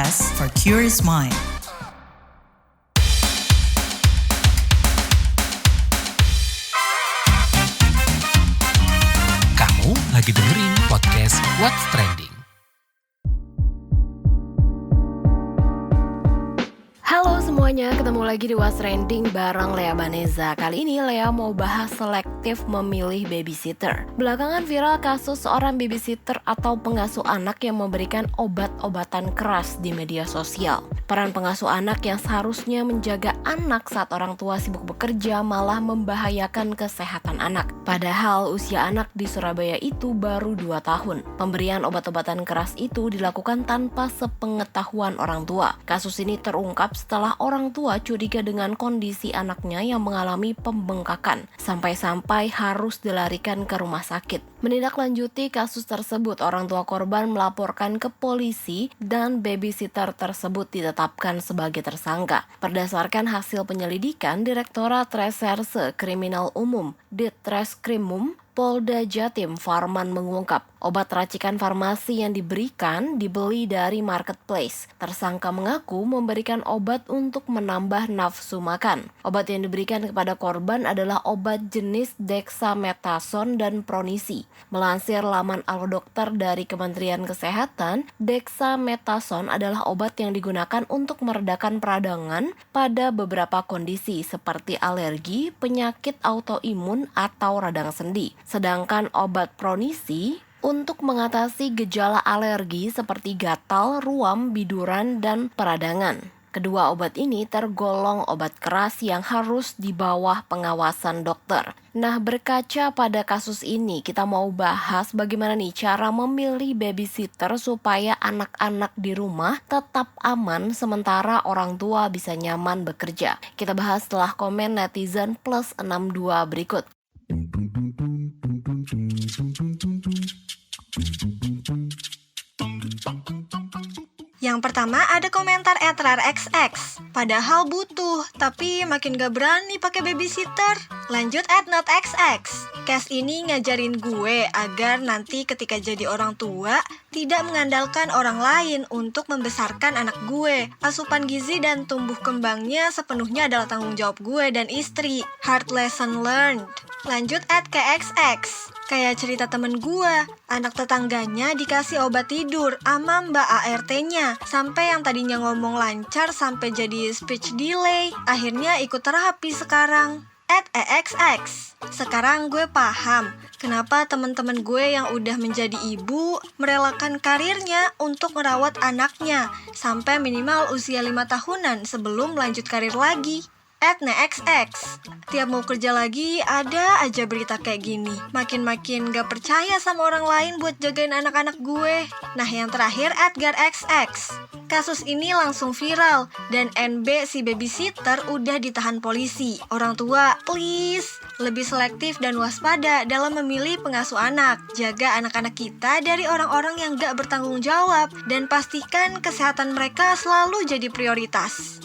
podcast for curious mind. Kamu lagi dengerin podcast What's Trending. Halo semuanya, ketemu lagi di What's Trending bareng Lea Baneza. Kali ini Lea mau bahas selektif memilih babysitter. Belakangan viral kasus seorang babysitter atau pengasuh anak yang memberikan obat-obatan keras di media sosial. Peran pengasuh anak yang seharusnya menjaga anak saat orang tua sibuk bekerja malah membahayakan kesehatan anak. Padahal usia anak di Surabaya itu baru 2 tahun. Pemberian obat-obatan keras itu dilakukan tanpa sepengetahuan orang tua. Kasus ini terungkap setelah orang tua curiga dengan kondisi anaknya yang mengalami pembengkakan, sampai-sampai harus dilarikan ke rumah sakit. Menindaklanjuti kasus tersebut, orang tua korban melaporkan ke polisi dan babysitter tersebut ditetapkan sebagai tersangka. Berdasarkan hasil penyelidikan, Direktorat Reserse Kriminal Umum Ditreskrimum Polda Jatim Farman mengungkap obat racikan farmasi yang diberikan dibeli dari marketplace. Tersangka mengaku memberikan obat untuk menambah nafsu makan. Obat yang diberikan kepada korban adalah obat jenis dexamethasone dan pronisi. Melansir laman Alodokter dari Kementerian Kesehatan, dexamethasone adalah obat yang digunakan untuk meredakan peradangan pada beberapa kondisi seperti alergi, penyakit autoimun, atau radang sendi. Sedangkan obat pronisi untuk mengatasi gejala alergi seperti gatal, ruam, biduran, dan peradangan. Kedua obat ini tergolong obat keras yang harus di bawah pengawasan dokter. Nah, berkaca pada kasus ini, kita mau bahas bagaimana nih cara memilih babysitter supaya anak-anak di rumah tetap aman sementara orang tua bisa nyaman bekerja. Kita bahas setelah komen netizen plus 62 berikut. Yang pertama ada komentar @rarxx. Padahal butuh, tapi makin gak berani pakai babysitter. Lanjut @notxx. Case ini ngajarin gue agar nanti ketika jadi orang tua tidak mengandalkan orang lain untuk membesarkan anak gue. Asupan gizi dan tumbuh kembangnya sepenuhnya adalah tanggung jawab gue dan istri. Hard lesson learned. Lanjut @kxx. Kayak cerita temen gue, anak tetangganya dikasih obat tidur sama mbak ART-nya. Sampai yang tadinya ngomong lancar sampai jadi speech delay. Akhirnya ikut terapi sekarang. @exx. Sekarang gue paham kenapa teman-teman gue yang udah menjadi ibu merelakan karirnya untuk merawat anaknya sampai minimal usia 5 tahunan sebelum lanjut karir lagi. @nexx. Tiap mau kerja lagi ada aja berita kayak gini. Makin-makin gak percaya sama orang lain buat jagain anak-anak gue. Nah, yang terakhir @garxx. Kasus ini langsung viral dan NB si babysitter udah ditahan polisi. Orang tua, please lebih selektif dan waspada dalam memilih pengasuh anak. Jaga anak-anak kita dari orang-orang yang gak bertanggung jawab dan pastikan kesehatan mereka selalu jadi prioritas.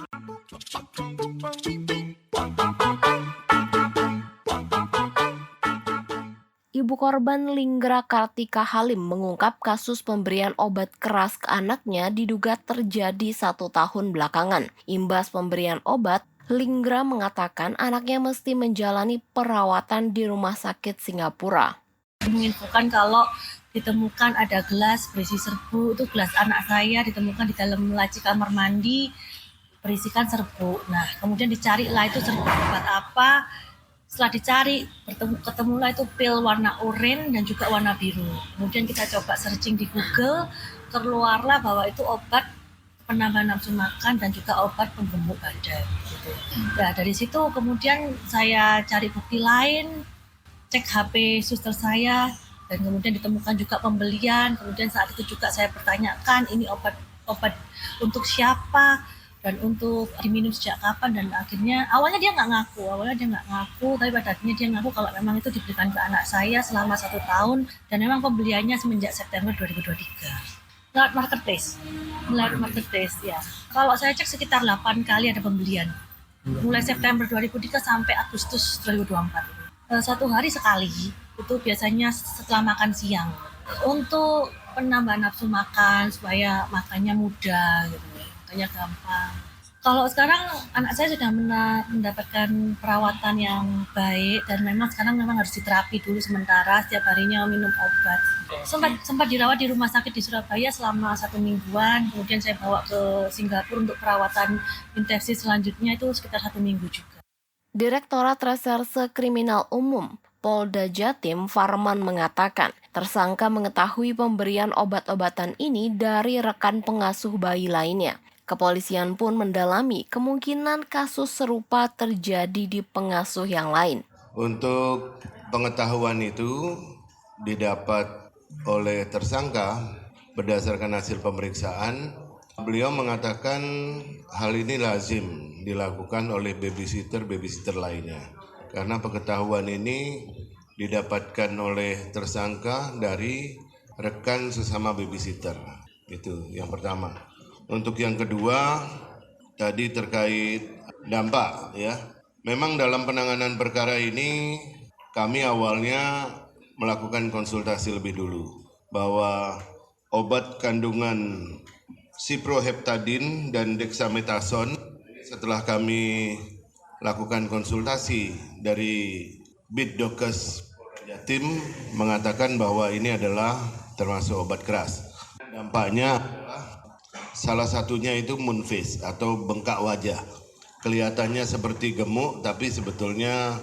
Ibu korban Linggra Kartika Halim mengungkap kasus pemberian obat keras ke anaknya diduga terjadi 1 tahun belakangan. Imbas pemberian obat, Linggra mengatakan anaknya mesti menjalani perawatan di rumah sakit Singapura. Menginfokan kalau ditemukan ada gelas berisi serbuk, itu gelas anak saya ditemukan di dalam laci kamar mandi berisikan serbuk. Nah, kemudian dicarilah itu serbuk obat apa. Setelah dicari, ketemulah itu pil warna oranye dan juga warna biru. Kemudian kita coba searching di Google, keluarlah bahwa itu obat penambah nafsu makan dan juga obat penggemuk badan. Gitu. Nah, dari situ kemudian saya cari bukti lain, cek HP suster saya, dan kemudian ditemukan juga pembelian. Kemudian saat itu juga saya pertanyakan, ini obat untuk siapa? Dan untuk diminum sejak kapan, dan akhirnya awalnya dia nggak ngaku, tapi pada akhirnya dia ngaku kalau memang itu diberikan ke anak saya selama 1 tahun dan memang pembeliannya semenjak September 2023 lewat marketplace ya. Kalau saya cek sekitar 8 kali ada pembelian mulai September 2023 sampai Agustus 2024. Satu hari sekali, itu biasanya setelah makan siang untuk penambah nafsu makan supaya makannya mudah gitu. makanya gampang. Kalau sekarang anak saya sudah mendapatkan perawatan yang baik dan sekarang memang harus diterapi dulu sementara, setiap harinya minum obat. Sempat dirawat di rumah sakit di Surabaya selama 1 mingguan, kemudian saya bawa ke Singapura untuk perawatan intensif selanjutnya itu sekitar 1 minggu juga. Direktorat Reserse Kriminal Umum Polda Jatim Farman mengatakan, tersangka mengetahui pemberian obat-obatan ini dari rekan pengasuh bayi lainnya. Kepolisian pun mendalami kemungkinan kasus serupa terjadi di pengasuh yang lain. Untuk pengetahuan itu didapat oleh tersangka berdasarkan hasil pemeriksaan. Beliau mengatakan hal ini lazim dilakukan oleh babysitter lainnya. Karena pengetahuan ini didapatkan oleh tersangka dari rekan sesama babysitter. Itu yang pertama. Untuk yang kedua, tadi terkait dampak ya. Memang dalam penanganan perkara ini kami awalnya melakukan konsultasi lebih dulu bahwa obat kandungan siproheptadin dan dexamethasone setelah kami lakukan konsultasi dari Bitdokes Jatim mengatakan bahwa ini adalah termasuk obat keras. Dampaknya salah satunya itu moon face atau bengkak wajah. Kelihatannya seperti gemuk tapi sebetulnya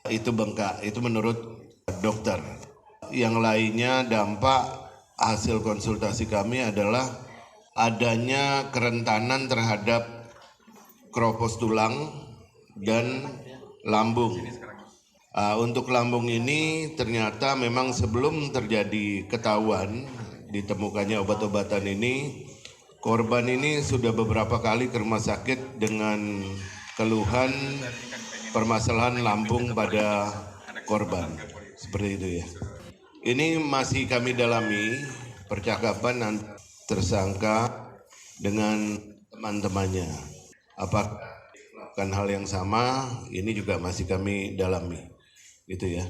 itu bengkak. Itu menurut dokter. Yang lainnya dampak hasil konsultasi kami adalah adanya kerentanan terhadap kropos tulang dan lambung. Untuk lambung ini ternyata memang sebelum terjadi ketahuan ditemukannya obat-obatan ini, korban ini sudah beberapa kali ke rumah sakit dengan keluhan permasalahan lambung pada korban. Seperti itu ya. Ini masih kami dalami percakapan tersangka dengan teman-temannya. Apakah melakukan hal yang sama? Ini juga masih kami dalami. Gitu ya.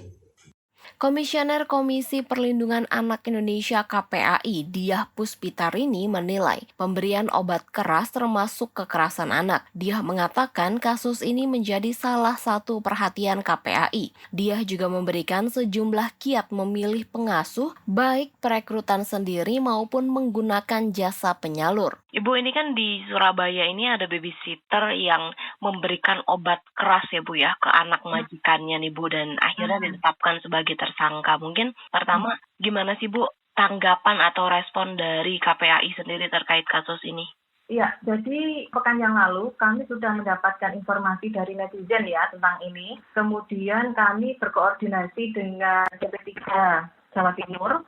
Komisioner Komisi Perlindungan Anak Indonesia KPAI Diah Puspitarini menilai pemberian obat keras termasuk kekerasan anak. Diah mengatakan kasus ini menjadi salah satu perhatian KPAI. Diah juga memberikan sejumlah kiat memilih pengasuh baik perekrutan sendiri maupun menggunakan jasa penyalur. Ibu, ini kan di Surabaya ini ada babysitter yang memberikan obat keras ya Bu ya ke anak majikannya nih Bu, dan akhirnya ditetapkan sebagai tersangka. Mungkin pertama gimana sih Bu tanggapan atau respon dari KPAI sendiri terkait kasus ini? Iya, jadi pekan yang lalu kami sudah mendapatkan informasi dari netizen ya tentang ini. Kemudian kami berkoordinasi dengan DP3 Jawa Timur.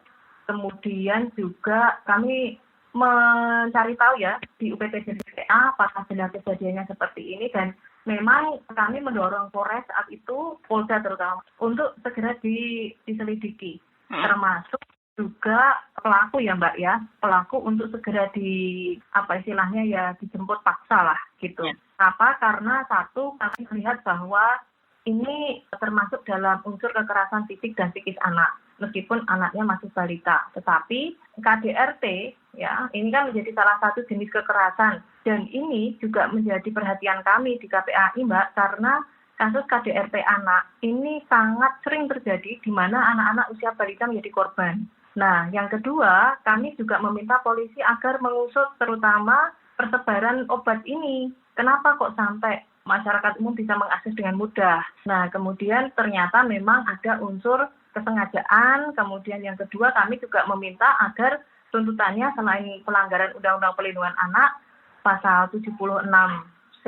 Kemudian juga kami mencari tahu ya di UPTD BPA apakah benar kejadiannya seperti ini, dan memang kami mendorong Polres saat itu, Polda terutama, untuk segera diselidiki, termasuk juga pelaku ya Mbak ya, pelaku untuk segera dijemput paksa lah gitu. Karena satu, kami melihat bahwa ini termasuk dalam unsur kekerasan fisik dan psikis anak, meskipun anaknya masih balita. Tetapi KDRT ya, ini kan menjadi salah satu jenis kekerasan, dan ini juga menjadi perhatian kami di KPAI Mbak, karena kasus KDRT anak ini sangat sering terjadi di mana anak-anak usia balita menjadi korban. Nah, yang kedua, kami juga meminta polisi agar mengusut terutama persebaran obat ini. Kenapa kok sampai masyarakat umum bisa mengakses dengan mudah? Nah, kemudian ternyata memang ada unsur kesengajaan. Kemudian yang kedua, kami juga meminta agar tuntutannya selain pelanggaran Undang-Undang Perlindungan Anak pasal 76C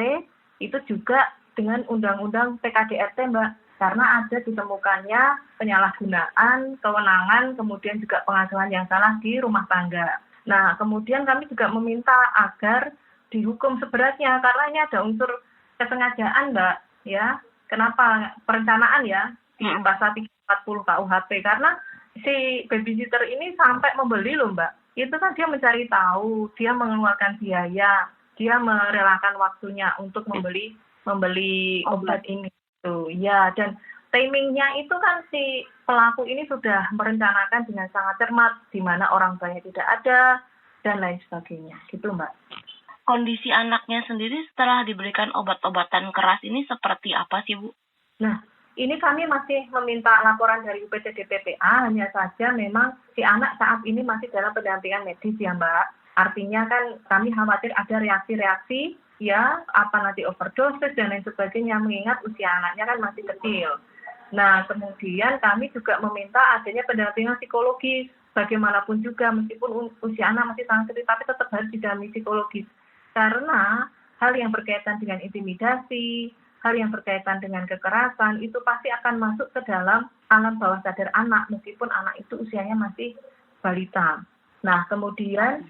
itu juga dengan Undang-Undang PKDRT Mbak, karena ada ditemukannya penyalahgunaan kewenangan, kemudian juga pengasuhan yang salah di rumah tangga. Nah, kemudian kami juga meminta agar dihukum seberatnya, karena ini ada unsur kesengajaan Mbak ya. Kenapa? Perencanaan ya di pasal 340 KUHP, karena si babysitter ini sampai membeli loh Mbak. Itu kan dia mencari tahu, dia mengeluarkan biaya, dia merelakan waktunya untuk membeli obat ini tuh ya. Dan timingnya itu kan si pelaku ini sudah merencanakan dengan sangat cermat, di mana orang tuanya tidak ada dan lain sebagainya gitu Mbak. kondisi anaknya sendiri setelah diberikan obat-obatan keras ini seperti apa sih, Bu? Nah, ini kami masih meminta laporan dari UPTD-PPA, hanya saja memang si anak saat ini masih dalam pendampingan medis ya Mbak. Artinya kan kami khawatir ada reaksi-reaksi ya, nanti overdosis dan lain sebagainya, mengingat usia anaknya kan masih kecil. Nah, kemudian kami juga meminta adanya pendampingan psikologis. Bagaimanapun juga, meskipun usia anak masih sangat kecil, tapi tetap harus didampingi psikologis. Karena hal yang berkaitan dengan intimidasi, hal yang berkaitan dengan kekerasan, itu pasti akan masuk ke dalam alam bawah sadar anak, meskipun anak itu usianya masih balita. Nah, kemudian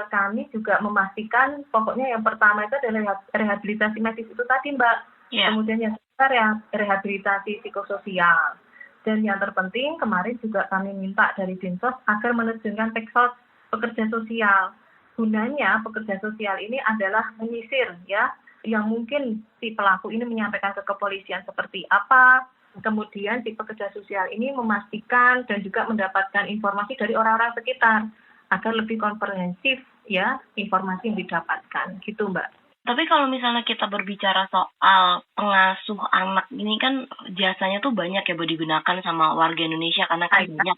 kami juga memastikan, pokoknya yang pertama itu adalah rehabilitasi medis itu tadi Mbak. Yeah. Kemudian yang kedua rehabilitasi psikososial. Dan yang terpenting kemarin juga kami minta dari Dinsos agar menerjunkan Peksos pekerja sosial. Gunanya pekerja sosial ini adalah menyisir ya, yang mungkin si pelaku ini menyampaikan ke kepolisian seperti apa, kemudian si pekerja sosial ini memastikan dan juga mendapatkan informasi dari orang-orang sekitar agar lebih komprehensif ya informasi yang didapatkan, gitu Mbak. Tapi kalau misalnya kita berbicara soal pengasuh anak ini kan jasanya tuh banyak ya Bu digunakan sama warga Indonesia karena kan banyak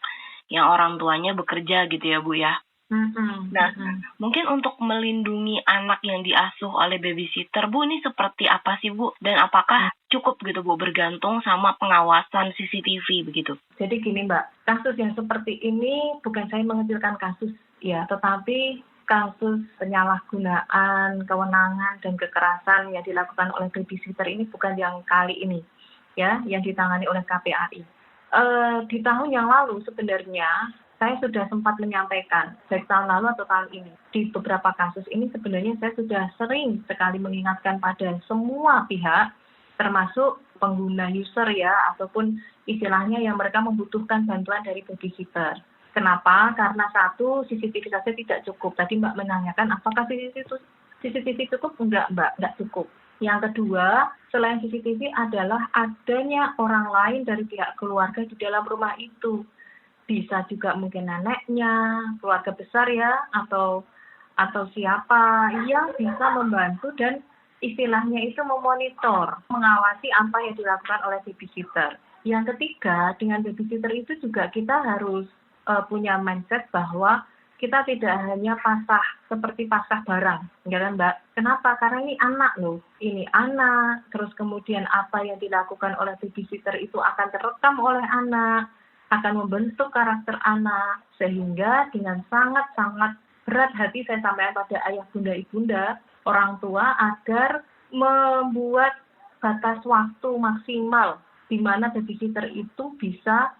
yang orang tuanya bekerja gitu ya Bu ya. Nah, mungkin untuk melindungi anak yang diasuh oleh babysitter, Bu, ini seperti apa sih, Bu? Dan apakah cukup gitu, Bu, bergantung sama pengawasan CCTV begitu? Jadi gini, Mbak, kasus yang seperti ini bukan saya mengecilkan kasus, ya, tetapi kasus penyalahgunaan, kewenangan, dan kekerasan yang dilakukan oleh babysitter ini bukan yang kali ini, ya, yang ditangani oleh KPAI. Di tahun yang lalu sebenarnya, saya sudah sempat menyampaikan, baik tahun lalu atau tahun ini, di beberapa kasus ini sebenarnya saya sudah sering sekali mengingatkan pada semua pihak, termasuk pengguna user ya, ataupun istilahnya yang mereka membutuhkan bantuan dari babysitter. Kenapa? Karena satu, CCTV saja tidak cukup. Tadi Mbak menanyakan, apakah CCTV cukup? Enggak, Mbak, enggak cukup. Yang kedua, selain CCTV adalah adanya orang lain dari pihak keluarga di dalam rumah itu. Bisa juga mungkin neneknya, keluarga besar ya, atau siapa yang bisa membantu dan istilahnya itu memonitor, mengawasi apa yang dilakukan oleh babysitter. Yang ketiga, dengan babysitter itu juga kita harus punya mindset bahwa kita tidak hanya seperti pasrah barang, ya kan Mbak? Kenapa? Karena ini anak loh, ini anak, terus kemudian apa yang dilakukan oleh babysitter itu akan terekam oleh anak, akan membentuk karakter anak, sehingga dengan sangat-sangat berat hati saya sampaikan pada ayah bunda ibunda, orang tua agar membuat batas waktu maksimal di mana babysitter itu bisa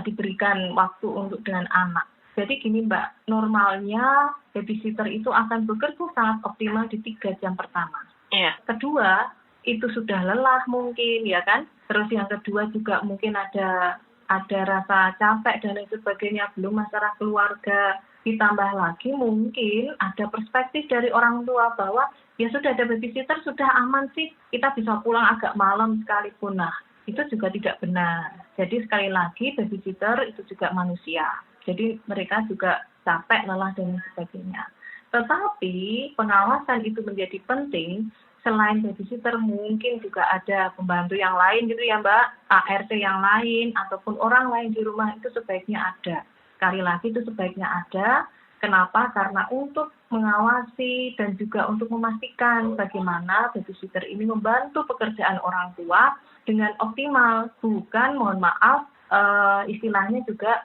diberikan waktu untuk dengan anak. Jadi gini Mbak, normalnya babysitter itu akan bekerja sangat optimal di 3 jam pertama. Yeah. Kedua, itu sudah lelah mungkin ya kan. Terus yang kedua juga mungkin ada rasa capek dan lain sebagainya, belum masalah keluarga. Ditambah lagi mungkin ada perspektif dari orang tua bahwa ya sudah ada babysitter, sudah aman sih, kita bisa pulang agak malam sekalipun. Nah, itu juga tidak benar. Jadi sekali lagi babysitter itu juga manusia. Jadi mereka juga capek, lelah dan lain sebagainya. Tetapi pengawasan itu menjadi penting. Selain babysitter mungkin juga ada pembantu yang lain gitu ya Mbak, ART yang lain ataupun orang lain di rumah itu sebaiknya ada. Sekali lagi itu sebaiknya ada. Kenapa? Karena untuk mengawasi dan juga untuk memastikan bagaimana babysitter ini membantu pekerjaan orang tua dengan optimal. Bukan, mohon maaf, istilahnya juga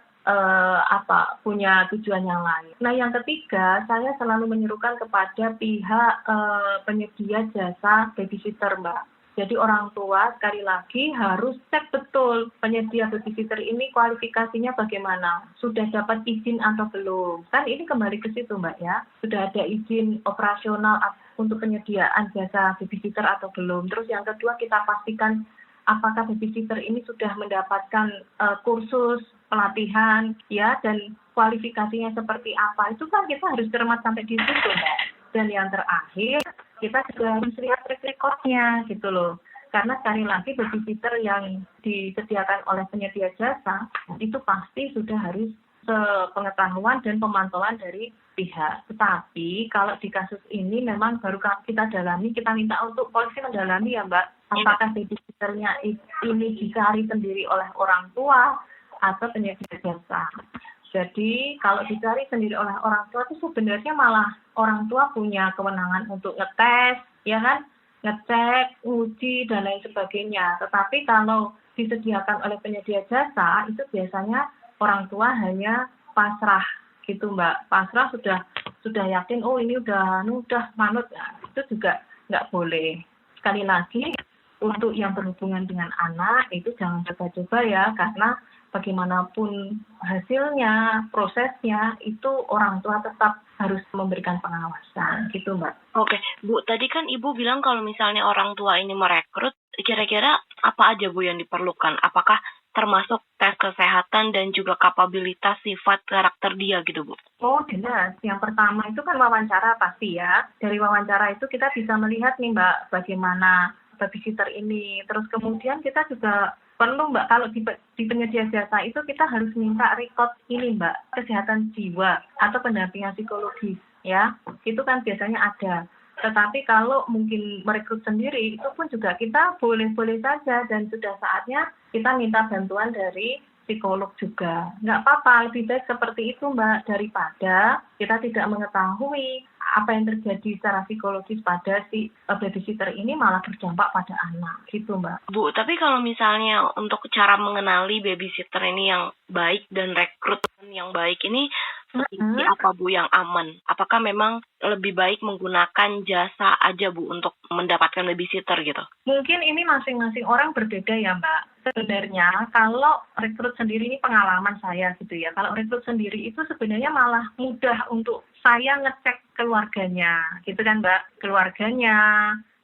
punya tujuan yang lain. Nah, yang ketiga, saya selalu menyerukan kepada pihak penyedia jasa babysitter, Mbak. Jadi orang tua sekali lagi harus cek betul penyedia babysitter ini kualifikasinya bagaimana, sudah dapat izin atau belum. Kan ini kembali ke situ Mbak ya, sudah ada izin operasional untuk penyediaan jasa babysitter atau belum. Terus yang kedua kita pastikan apakah babysitter ini sudah mendapatkan kursus pelatihan ya, dan kualifikasinya seperti apa. Itu kan kita harus cermat sampai di situ Mbak. Dan yang terakhir kita juga harus lihat track record-nya gitu loh. Karena sekali lagi babysitter yang disediakan oleh penyedia jasa itu pasti sudah harus sepengetahuan dan pemantauan dari pihak. Tetapi kalau di kasus ini memang baru kita dalami, kita minta untuk polisi mendalami ya Mbak, apakah babysitternya ini dicari sendiri oleh orang tua atau penyedia jasa. Jadi kalau dicari sendiri oleh orang tua itu sebenarnya malah orang tua punya kewenangan untuk ngetes, ya kan, ngecek, uji dan lain sebagainya. Tetapi kalau disediakan oleh penyedia jasa itu biasanya orang tua hanya pasrah gitu Mbak, pasrah sudah yakin ini udah manut, nah, itu juga nggak boleh. Sekali lagi untuk yang berhubungan dengan anak itu jangan coba-coba ya, karena bagaimanapun hasilnya, prosesnya itu orang tua tetap harus memberikan pengawasan gitu Mbak. Oke, Bu, tadi kan Ibu bilang kalau misalnya orang tua ini merekrut, kira-kira apa aja Bu yang diperlukan? Apakah termasuk tes kesehatan dan juga kapabilitas sifat karakter dia gitu Bu? Oh jelas, yang pertama itu kan wawancara pasti ya. Dari wawancara itu kita bisa melihat nih Mbak bagaimana babysitter ini. Terus kemudian kita juga perlu Mbak, kalau di penyedia jasa itu kita harus minta record ini Mbak, kesehatan jiwa atau pendampingan psikologis ya. Itu kan biasanya ada. Tetapi kalau mungkin merekrut sendiri itu pun juga kita boleh-boleh saja dan sudah saatnya kita minta bantuan dari psikolog juga. Nggak apa-apa, lebih baik seperti itu Mbak, daripada kita tidak mengetahui apa yang terjadi secara psikologis pada si babysitter ini malah berdampak pada anak gitu Mbak. Bu, tapi kalau misalnya untuk cara mengenali babysitter ini yang baik dan rekrutmen yang baik ini seperti apa Bu yang aman? Apakah memang lebih baik menggunakan jasa aja Bu untuk mendapatkan babysitter gitu? Mungkin ini masing-masing orang berbeda ya Mbak. Sebenarnya kalau rekrut sendiri, ini pengalaman saya gitu ya. Kalau rekrut sendiri itu sebenarnya malah mudah untuk saya ngecek keluarganya gitu kan Mbak. Keluarganya,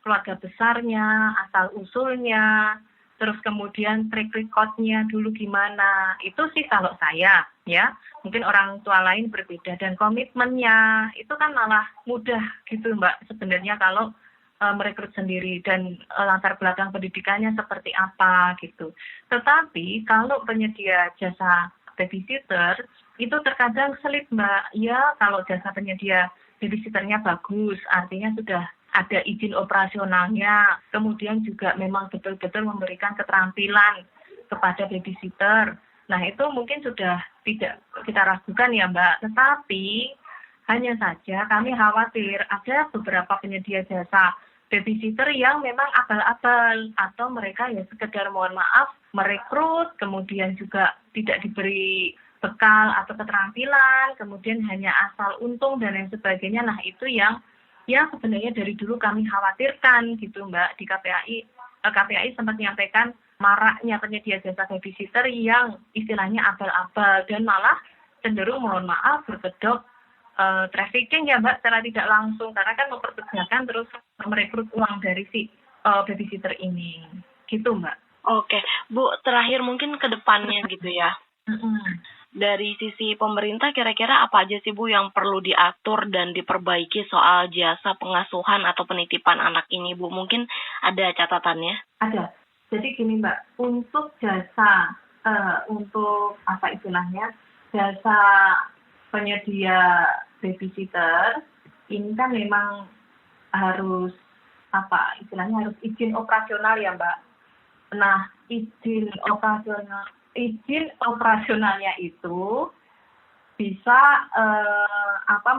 keluarga besarnya, asal usulnya, terus kemudian track record-nya dulu gimana. Itu sih kalau saya ya. Mungkin orang tua lain berbeda, dan komitmennya itu kan malah mudah gitu Mbak sebenarnya kalau merekrut sendiri, dan latar belakang pendidikannya seperti apa gitu. Tetapi kalau penyedia jasa babysitter itu terkadang sulit Mbak. Ya kalau jasa penyedia babysitternya bagus, artinya sudah ada izin operasionalnya, kemudian juga memang betul-betul memberikan keterampilan kepada babysitter. Nah itu mungkin sudah tidak kita ragukan ya Mbak. Tetapi hanya saja kami khawatir ada beberapa penyedia jasa babysitter yang memang abal-abal, atau mereka ya sekedar mohon maaf merekrut, kemudian juga tidak diberi bekal atau keterampilan, kemudian hanya asal untung dan lain sebagainya. Nah itu yang sebenarnya dari dulu kami khawatirkan gitu Mbak. Di KPAI sempat menyampaikan maraknya penyedia jasa babysitter yang istilahnya abal-abal dan malah cenderung mohon maaf berkedok trafficking ya Mbak, secara tidak langsung, karena kan memperkerjakan terus merekrut uang dari si babysitter ini gitu Mbak. Oke Bu, terakhir mungkin ke depannya gitu ya. Dari sisi pemerintah kira-kira apa aja sih Bu yang perlu diatur dan diperbaiki soal jasa pengasuhan atau penitipan anak ini Bu? Mungkin ada catatannya? Ada. Jadi gini Mbak, untuk jasa untuk apa istilahnya jasa penyedia babysitter ini kan memang harus apa istilahnya harus izin operasional ya Mbak. Nah izin operasionalnya itu bisa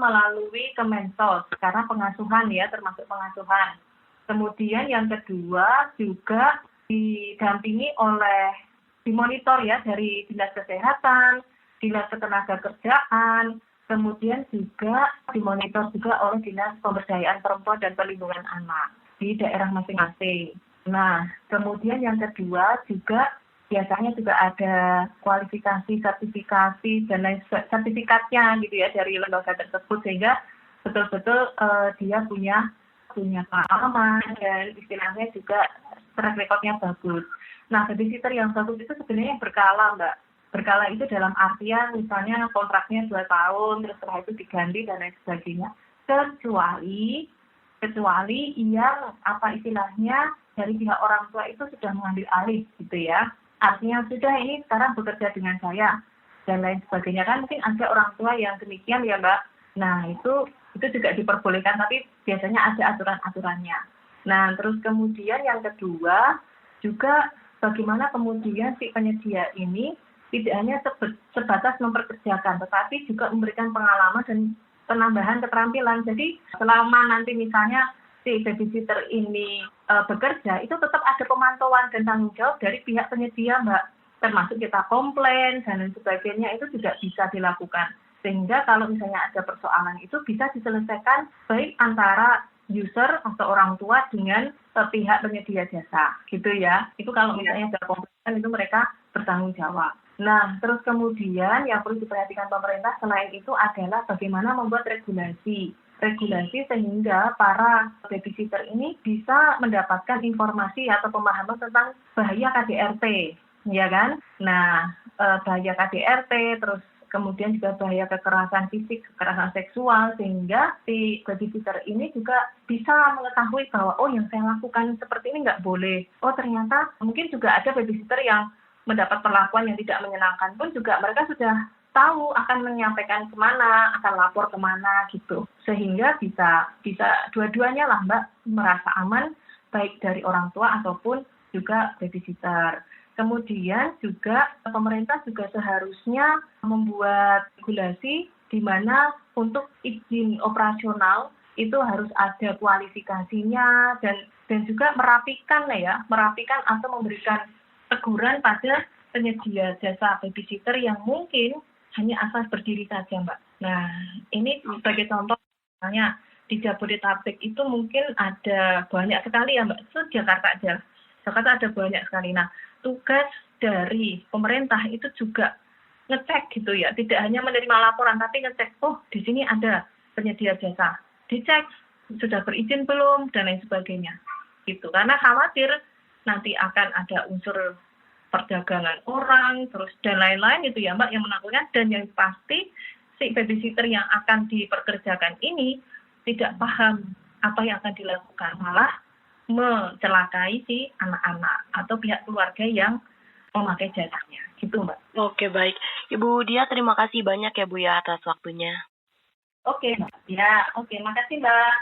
melalui Kemensos karena pengasuhan ya, termasuk pengasuhan. Kemudian yang kedua juga didampingi dimonitor ya dari Dinas Kesehatan, Dinas Ketenagakerjaan, kemudian juga dimonitor juga oleh Dinas Pemberdayaan Perempuan dan Perlindungan Anak di daerah masing-masing. Nah, kemudian yang kedua juga biasanya juga ada kualifikasi, sertifikasi dan lain sertifikatnya gitu ya dari lembaga tersebut, sehingga betul-betul dia punya pengalaman dan istilahnya juga track record-nya bagus. Nah, babysitter yang bagus itu sebenarnya berkala Mbak. Berkala itu dalam artian misalnya kontraknya 2 tahun, terus setelah itu diganti dan lain sebagainya. Kecuali yang apa istilahnya dari pihak orang tua itu sudah mengambil alih gitu ya. Artinya sudah ini sekarang bekerja dengan saya. dan lain sebagainya. Kan mungkin ada orang tua yang demikian ya Mbak. Nah itu juga diperbolehkan, tapi biasanya ada aturan-aturannya. Nah terus kemudian yang kedua juga bagaimana kemudian si penyedia ini tidak hanya sebatas memperkerjakan, tetapi juga memberikan pengalaman dan penambahan keterampilan. Jadi selama nanti misalnya si babysitter ini bekerja, itu tetap ada pemantauan dan tanggung jawab dari pihak penyedia Mbak. Termasuk kita komplain dan lain sebagainya, itu juga bisa dilakukan. Sehingga kalau misalnya ada persoalan itu bisa diselesaikan baik antara user atau orang tua dengan pihak penyedia jasa, gitu ya. Itu kalau misalnya ada komplain itu mereka bertanggung jawab. Nah, terus kemudian yang perlu diperhatikan pemerintah selain itu adalah bagaimana membuat regulasi sehingga para babysitter ini bisa mendapatkan informasi atau pemahaman tentang bahaya KDRT, ya kan? Nah, bahaya KDRT, terus kemudian juga bahaya kekerasan fisik, kekerasan seksual, sehingga si babysitter ini juga bisa mengetahui bahwa oh yang saya lakukan seperti ini nggak boleh. Oh ternyata mungkin juga ada babysitter yang mendapat perlakuan yang tidak menyenangkan pun juga mereka sudah tahu akan menyampaikan kemana, akan lapor kemana gitu. Sehingga bisa dua-duanya lah Mbak merasa aman baik dari orang tua ataupun juga babysitter. Kemudian juga pemerintah juga seharusnya membuat regulasi di mana untuk izin operasional itu harus ada kualifikasinya dan juga merapikan atau memberikan teguran pada penyedia jasa babysitter yang mungkin hanya asal berdiri saja Mbak. Nah ini sebagai contoh misalnya di Jabodetabek itu mungkin ada banyak sekali ya Mbak, itu Jakarta ada banyak sekali. Nah tugas dari pemerintah itu juga ngecek gitu ya, tidak hanya menerima laporan tapi ngecek, oh di sini ada penyedia jasa, dicek sudah berizin belum dan lain sebagainya gitu, karena khawatir nanti akan ada unsur perdagangan orang terus dan lain-lain itu ya Mbak yang melakukan, dan yang pasti si babysitter yang akan diperkerjakan ini tidak paham apa yang akan dilakukan, malah mencelakai si anak-anak atau pihak keluarga yang memakai jasanya gitu Mbak. Oke baik, Ibu Dia terima kasih banyak ya Bu ya atas waktunya. Oke Mbak, ya oke makasih Mbak.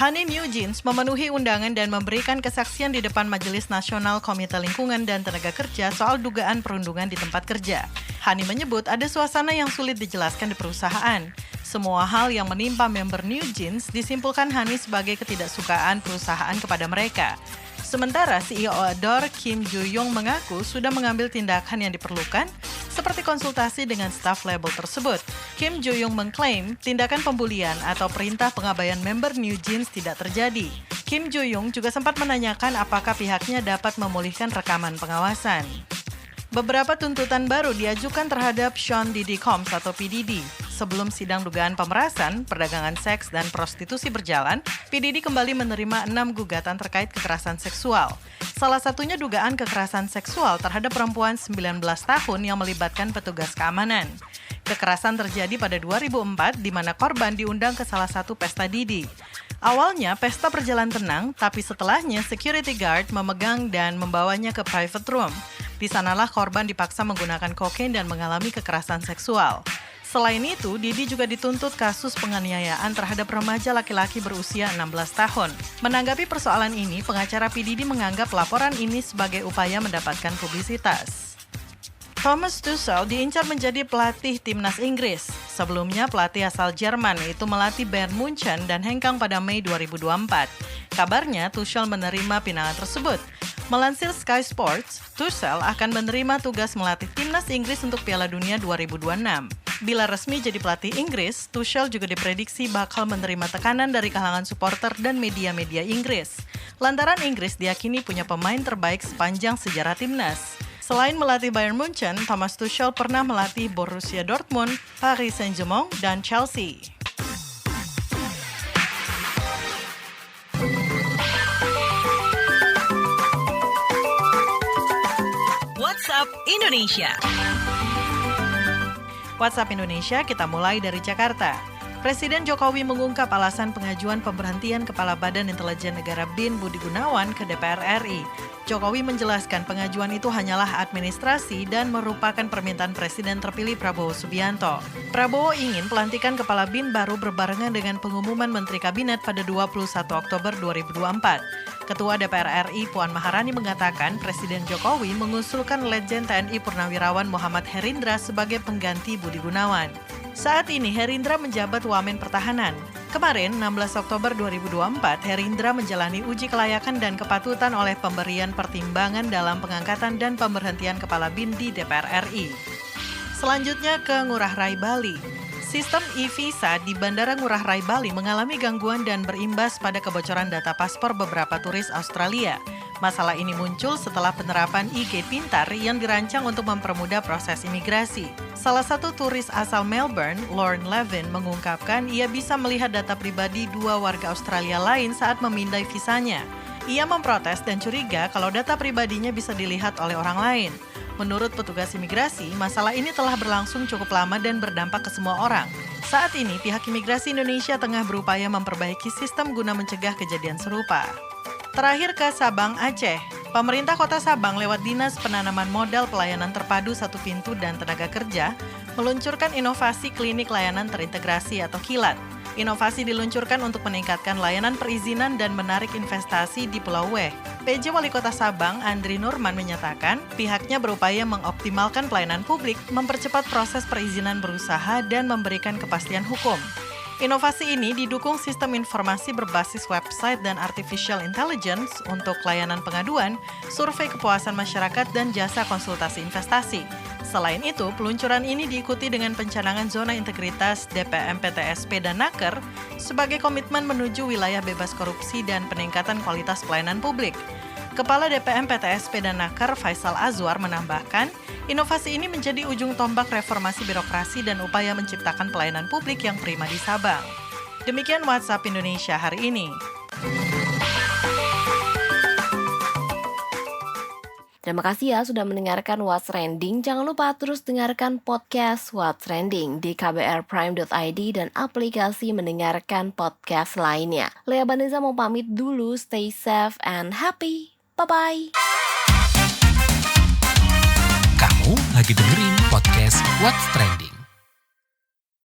Hani New Jeans memenuhi undangan dan memberikan kesaksian di depan Majelis Nasional Komite Lingkungan dan Tenaga Kerja soal dugaan perundungan di tempat kerja. Hani menyebut ada suasana yang sulit dijelaskan di perusahaan. Semua hal yang menimpa member New Jeans disimpulkan Hani sebagai ketidaksukaan perusahaan kepada mereka. Sementara CEO Adore Kim Joo-young mengaku sudah mengambil tindakan yang diperlukan, seperti konsultasi dengan staf label tersebut. Kim Joo-young mengklaim tindakan pembulian atau perintah pengabaian member New Jeans tidak terjadi. Kim Joo-young juga sempat menanyakan apakah pihaknya dapat memulihkan rekaman pengawasan. Beberapa tuntutan baru diajukan terhadap Sean Diddy Combs atau P. Diddy. Sebelum sidang dugaan pemerasan, perdagangan seks, dan prostitusi berjalan, P. Diddy kembali menerima 6 gugatan terkait kekerasan seksual. Salah satunya dugaan kekerasan seksual terhadap perempuan 19 tahun yang melibatkan petugas keamanan. Kekerasan terjadi pada 2004 di mana korban diundang ke salah satu pesta Diddy. Awalnya pesta berjalan tenang, tapi setelahnya security guard memegang dan membawanya ke private room. Di sanalah korban dipaksa menggunakan kokain dan mengalami kekerasan seksual. Selain itu, Diddy juga dituntut kasus penganiayaan terhadap remaja laki-laki berusia 16 tahun. Menanggapi persoalan ini, pengacara P. Diddy menganggap laporan ini sebagai upaya mendapatkan publisitas. Thomas Tuchel diincar menjadi pelatih timnas Inggris. Sebelumnya, pelatih asal Jerman itu melatih Bayern Munchen dan hengkang pada Mei 2024. Kabarnya, Tuchel menerima pinangan tersebut. Melansir Sky Sports, Tuchel akan menerima tugas melatih timnas Inggris untuk Piala Dunia 2026. Bila resmi jadi pelatih Inggris, Tuchel juga diprediksi bakal menerima tekanan dari kalangan supporter dan media-media Inggris. Lantaran Inggris diyakini punya pemain terbaik sepanjang sejarah timnas. Selain melatih Bayern Munchen, Thomas Tuchel pernah melatih Borussia Dortmund, Paris Saint-Germain, dan Chelsea. WhatsApp Indonesia. WhatsApp Indonesia kita mulai dari Jakarta. Presiden Jokowi mengungkap alasan pengajuan pemberhentian Kepala Badan Intelijen Negara BIN Budi Gunawan ke DPR RI. Jokowi menjelaskan pengajuan itu hanyalah administrasi dan merupakan permintaan Presiden terpilih Prabowo Subianto. Prabowo ingin pelantikan Kepala BIN baru berbarengan dengan pengumuman Menteri Kabinet pada 21 Oktober 2024. Ketua DPR RI Puan Maharani mengatakan Presiden Jokowi mengusulkan Letjen TNI Purnawirawan Muhammad Herindra sebagai pengganti Budi Gunawan. Saat ini Herindra menjabat Wamen Pertahanan. Kemarin, 16 Oktober 2024, Herindra menjalani uji kelayakan dan kepatutan oleh pemberian pertimbangan dalam pengangkatan dan pemberhentian Kepala BIN di DPR RI. Selanjutnya ke Ngurah Rai Bali. Sistem e-visa di Bandara Ngurah Rai Bali mengalami gangguan dan berimbas pada kebocoran data paspor beberapa turis Australia. Masalah ini muncul setelah penerapan e-gate pintar yang dirancang untuk mempermudah proses imigrasi. Salah satu turis asal Melbourne, Lauren Levin, mengungkapkan ia bisa melihat data pribadi 2 warga Australia lain saat memindai visanya. Ia memprotes dan curiga kalau data pribadinya bisa dilihat oleh orang lain. Menurut petugas imigrasi, masalah ini telah berlangsung cukup lama dan berdampak ke semua orang. Saat ini, pihak imigrasi Indonesia tengah berupaya memperbaiki sistem guna mencegah kejadian serupa. Terakhir ke Sabang, Aceh. Pemerintah Kota Sabang lewat Dinas Penanaman Modal Pelayanan Terpadu Satu Pintu dan Tenaga Kerja meluncurkan inovasi klinik layanan terintegrasi atau KILAT. Inovasi diluncurkan untuk meningkatkan layanan perizinan dan menarik investasi di Pulau W. PJ Wali Kota Sabang, Andri Nurman, menyatakan pihaknya berupaya mengoptimalkan pelayanan publik, mempercepat proses perizinan berusaha, dan memberikan kepastian hukum. Inovasi ini didukung sistem informasi berbasis website dan artificial intelligence untuk layanan pengaduan, survei kepuasan masyarakat, dan jasa konsultasi investasi. Selain itu, peluncuran ini diikuti dengan pencanangan zona integritas DPM PTSP dan Naker sebagai komitmen menuju wilayah bebas korupsi dan peningkatan kualitas pelayanan publik. Kepala DPM PTSP dan Naker, Faisal Azwar, menambahkan, inovasi ini menjadi ujung tombak reformasi birokrasi dan upaya menciptakan pelayanan publik yang prima di Sabang. Demikian WhatsApp Indonesia hari ini. Terima kasih ya sudah mendengarkan What's Trending. Jangan lupa terus dengarkan podcast What's Trending di kbrprime.id dan aplikasi mendengarkan podcast lainnya. Lea Baneza mau pamit dulu, stay safe and happy. Bye-bye. Kamu lagi dengerin podcast What's Trending.